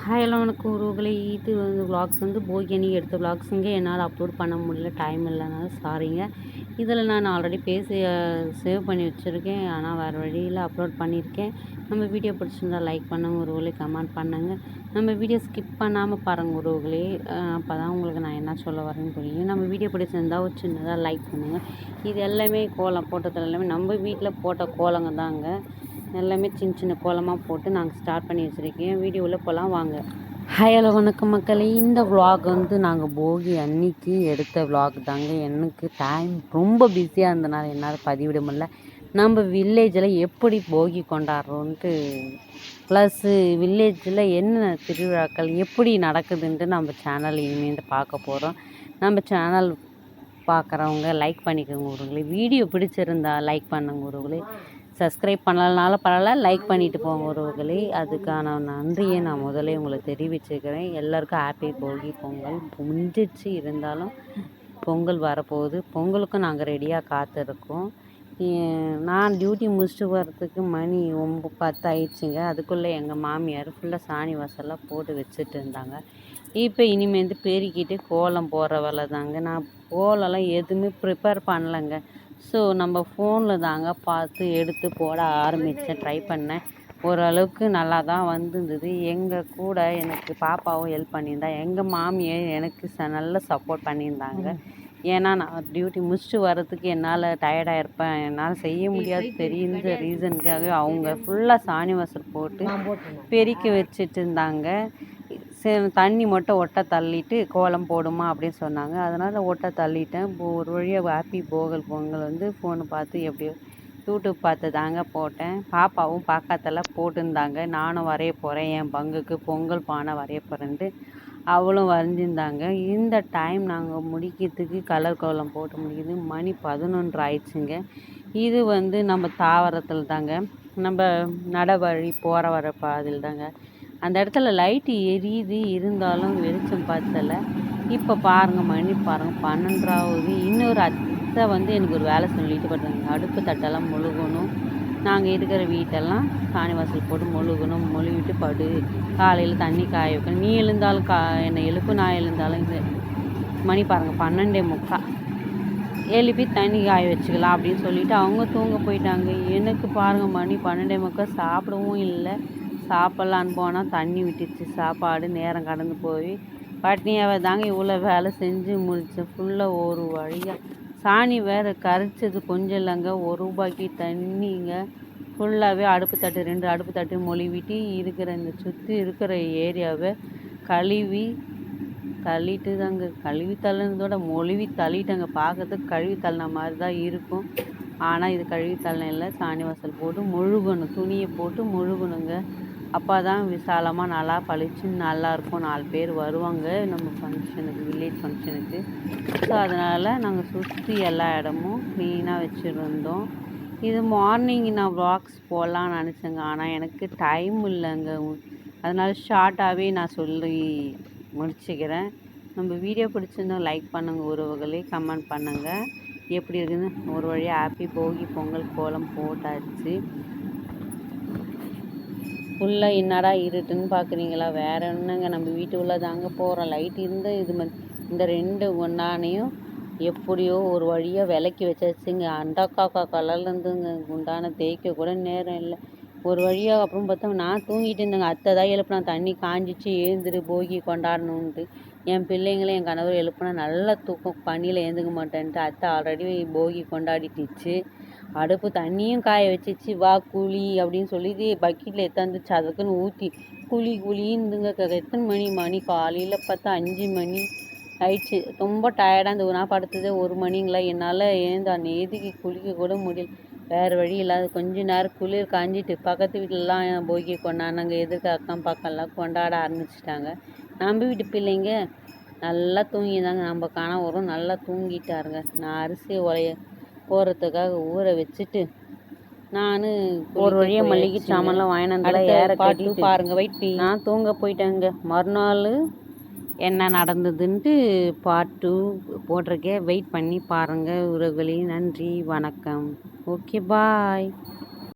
Hi எல்லாம் வணக்கம் உறவுகளே. இது வந்து விலாக்ஸ் வந்து போகி அன்னைக்கு எடுத்த விலாக்ஸுங்க. என்னால் அப்லோட் பண்ண முடியல, டைம் இல்லைனால சாரிங்க. இதில் நான் ஆல்ரெடி பேசி சேவ் பண்ணி வச்சுருக்கேன், ஆனால் வேறு வழியில் அப்லோட் பண்ணியிருக்கேன். நம்ம வீடியோ பிடிச்சிருந்தா லைக் பண்ணுங்கள் உறவுகளே, கமெண்ட் பண்ணுங்கள். நம்ம வீடியோ ஸ்கிப் பண்ணாமல் பாருங்கள் உறவுகளே, அப்போ தான் உங்களுக்கு நான் என்ன சொல்ல வரேன்னு புரியும். நம்ம வீடியோ பிடிச்சிருந்தா ஒரு சின்னதாக லைக் பண்ணுங்கள். இது எல்லாமே கோலம் போட்டதில் எல்லாமே நம்ம வீட்டில் போட்ட கோலங்க தாங்க. எல்லாமே சின்ன சின்ன கோலமாக போட்டு நாங்கள் ஸ்டார்ட் பண்ணி வச்சுருக்கேன். வீடியோவில் போகலாம் வாங்க. ஹாய் ஹலோ வணக்கம் மக்களே. இந்த விலாக் வந்து நாங்கள் போகி அன்னைக்கு எடுத்த விலாக் தாங்க. எனக்கு டைம் ரொம்ப பிஸியாக இருந்தனால என்னால் பதிவிட முடியல. நம்ம வில்லேஜில் எப்படி போகி கொண்டாடுறோன்ட்டு, ப்ளஸ்ஸு வில்லேஜில் என்ன திருவிழாக்கள் எப்படி நடக்குதுன்ட்டு நம்ம சேனல் இனிமேல் பார்க்க போகிறோம். நம்ம சேனல் பார்க்குறவங்க லைக் பண்ணிக்கோங்க உறவுகளே. வீடியோ பிடிச்சிருந்தா லைக் பண்ணுங்க உறவுகளே. சப்ஸ்கிரைப் பண்ணலனாலும் பரவாயில்ல, லைக் பண்ணிவிட்டு போங்க உறவுகளே. அதுக்கான நன்றியை நான் முதலே உங்களுக்கு தெரிவிச்சுக்கிறேன். எல்லாருக்கும் ஹாப்பி போகி பொங்கல் முடிஞ்சிச்சு. இருந்தாலும் பொங்கல் வரப்போகுது. பொங்கலுக்கும் நாங்கள் ரெடியாக காத்திருக்கோம். நான் டியூட்டி முடிச்சுட்டு வரத்துக்கு மணி 9:10 ஆயிடுச்சுங்க. அதுக்குள்ளே எங்கள் மாமியார் ஃபுல்லாக சாணி வாசல்லாம் போட்டு வச்சுட்டு இருந்தாங்க. இப்போ இனிமேல் பெருக்கிட்டு கோலம் போடுற வேலை தாங்க. நான் கோலம்லாம் எதுவுமே ப்ரிப்பேர் பண்ணலைங்க. ஸோ நம்ம ஃபோனில் தாங்க பார்த்து எடுத்து போட ஆரம்பித்தேன், ட்ரை பண்ணேன். ஓரளவுக்கு நல்லா தான் வந்துருந்தது. எங்கள் கூட எனக்கு பாப்பாவும் ஹெல்ப் பண்ணியிருந்தா. எங்கள் மாமியை எனக்கு நல்ல சப்போர்ட் பண்ணியிருந்தாங்க. ஏன்னா நான் டியூட்டி முடிச்சுட்டு வர்றதுக்கு என்னால் டயர்டாக இருப்பேன், என்னால் செய்ய முடியாது தெரிஞ்ச ரீசனுக்காக அவங்க ஃபுல்லாக சாணி வாசல் போட்டு பெருக்கி வச்சுட்டு இருந்தாங்க. தண்ணி மட்டும் ஒட்ட தள்ளிட்டு கோலம் போடுமா அப்படின்னு சொன்னாங்க. அதனால் ஒட்ட தள்ளிட்டேன். ஒரு வழியாக ஹாப்பி பொங்கல் வந்து ஃபோனை பார்த்து எப்படியோ யூடியூப் பார்த்து தாங்க போட்டேன். பாப்பாவும் பார்க்காதெல்லாம் போட்டிருந்தாங்க. நானும் வரைய போகிறேன், என் பங்குக்கு பொங்கல் பானை வரைய போகிறேன்ட்டு அவளும் வரைஞ்சிருந்தாங்க. இந்த டைம் நாங்கள் முடிக்கிறதுக்கு கலர் கோலம் போட்டு முடிக்கிறது மணி 11 ஆயிடுச்சுங்க. இது வந்து நம்ம தாவரத்தில் தாங்க, நம்ம நட வழி போகிற வர பாதையில் தாங்க. அந்த இடத்துல லைட்டு எரியுது, இருந்தாலும் வெளிச்சம் பத்தலை. இப்போ பாருங்கள், மணி பாருங்கள் 12 இன்னொரு அத்தை வந்து எனக்கு ஒரு வேலை சொல்லிட்டு போட்டாங்க. அடுப்பு தட்டெல்லாம் முழுகணும், நாங்கள் இருக்கிற வீட்டெல்லாம் சாணி வாசல் போட்டு மொழுவிட்டு படு, காலையில் தண்ணி காய வைக்கணும், நீ எழுந்தாலும் என்னை எழுப்பு, நான் எழுந்தாலும் இது மணி பாருங்கள் 12:45 எழுப்பி தண்ணி காய வச்சுக்கலாம் அப்படின்னு சொல்லிவிட்டு அவங்க தூங்க போயிட்டாங்க. எனக்கு பாருங்கள் மணி 12:45, சாப்பிடவும் இல்லை. சாப்பிட்லான்னு போனால் தண்ணி விட்டுச்சு, சாப்பாடு நேரம் கடந்து போய் பட்னியாவை தாங்க இவ்வளோ வேலை செஞ்சு முடித்தேன். ஃபுல்லாக ஒரு வழியாக சாணி வேறு கரைச்சது கொஞ்சம் இல்லைங்க. 1 ரூபாய்க்கு தண்ணிங்க. ஃபுல்லாகவே அடுப்பு தட்டு 2 அடுப்பு தட்டு மொழிவிட்டு இருக்கிற இந்த சுற்றி இருக்கிற ஏரியாவை கழுவி தள்ளிட்டு தாங்க. கழுவி தள்ளினதோட மொழிவி தள்ளிட்டாங்க. பார்க்கறதுக்கு கழுவி தள்ளின மாதிரி தான் இருக்கும், ஆனால் இது கழுவி தள்ளின இல்லை. சாணி வாசல் போட்டு முழுகணும், துணியை போட்டு முழுகணுங்க. அப்போ தான் விசாலமாக நல்லா பளிச்சுன்னு நல்லாயிருக்கும். 4 பேர் வருவாங்க நம்ம ஃபங்க்ஷனுக்கு, வில்லேஜ் ஃபங்க்ஷனுக்கு. ஸோ அதனால் நாங்கள் சுற்றி எல்லா இடமும் க்ளீனாக வச்சுருந்தோம். இது மார்னிங் நான் விலாக்ஸ் போடலான்னு நினச்சேங்க, ஆனால் எனக்கு டைம் இல்லைங்க. அதனால் ஷார்ட்டாகவே நான் சொல்லி முடிச்சுக்கிறேன். நம்ம வீடியோ பிடிச்சிருந்தோம் லைக் பண்ணுங்கள் உறவுகளே, கமெண்ட் பண்ணுங்கள் எப்படி இருக்குதுன்னு. ஒரு வழியாக ஹாப்பி போகி பொங்கல் கோலம் போட்டாச்சு. ஃபுல்லாக என்னடா இருட்டுன்னு பார்க்குறீங்களா? வேறு என்னங்க, நம்ம வீட்டு உள்ள தாங்க போகிறோம். லைட் இருந்து இந்த 2 ஒன்றானையும் எப்படியோ ஒரு வழியாக விளக்கி வச்சாச்சுங்க. அண்டாக்காக்கா கலர்லேருந்துங்க, குண்டான தேய்க்க கூட நேரம் இல்லை. ஒரு வழியாக அப்புறம் பார்த்தா நான் தூங்கிட்டு இருந்தேங்க. அத்தை தான் எழுப்புனா, தண்ணி காஞ்சிச்சு எழுந்துரு போகி கொண்டாடணுன்ட்டு. என் பிள்ளைங்களும் என் கணவர் எழுப்புனா நல்லா தூக்கம், பனியில் எழுந்துக்க மாட்டேன்ட்டு. அத்தை ஆல்ரெடி போகி கொண்டாடிட்டுச்சு. அடுப்பு தண்ணியும் காய வச்சிச்சு. வா குழி அப்படின்னு சொல்லிட்டு பக்கெட்டில் எடுத்தாந்துச்சு. அதுக்குன்னு ஊற்றி குழின்னுங்க. எத்தனை மணி காலையில் பார்த்தா 5 மணி ஆயிடுச்சு. ரொம்ப டயர்டாக இருந்தது. நான் படுத்ததே 1 மணிங்களா. என்னால் எழுந்து நேதிக்கு குளிக்க கூட முடியல. வேறு வழி இல்லாத கொஞ்ச நேரம் குளிர் காஞ்சிட்டு பக்கத்து வீட்டிலலாம் போகி கொண்டாடினாங்க. எதிர்க்க அக்கம் பக்கம்லாம் கொண்டாட ஆரம்பிச்சிட்டாங்க. நம்ம வீட்டு பிள்ளைங்க நல்லா தூங்கிதாங்க. நம்ம கணவரும் நல்லா தூங்கிட்டாருங்க. நான் அரிசி போகிறதுக்காக ஊற வச்சுட்டு நான் ஒரு வழியாக மல்லிகை சாமான்லாம் வாங்கினதுல ஏற கட்டி பாருங்கள். நான் தூங்க போயிட்டேங்க. மறுநாள் என்ன நடந்ததுன்ட்டு பார்ட் 2 போட்டிருக்கேன். வெயிட் பண்ணி பாருங்கள் உறவுகளே. நன்றி, வணக்கம். ஓகே, பாய்.